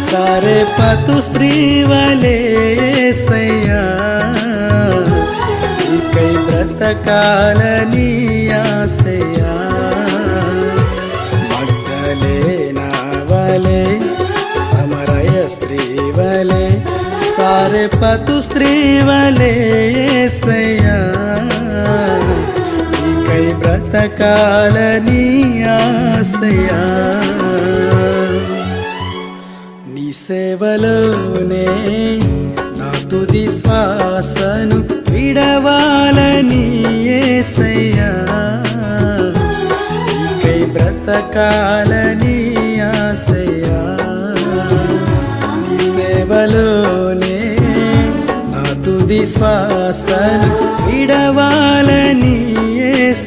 సారెపతు స్త్రీ వలే యేసయ్యా నీకై బ్రతకాలని ఆశయా మగ్దలేనా వలే సమరయ స్త్రీ వలే సారెపతు స్త్రీ వలే యేసయ్యా నీకై బ్రతకాలని ఆశయా నీ సేవలోనే నా తుది శ్వాసను విడవాలని యేసయ్యా నీకై బ్రతకాలని ఆశయా నీ సేవలోనే నా తుది శ్వాసను విడవాలని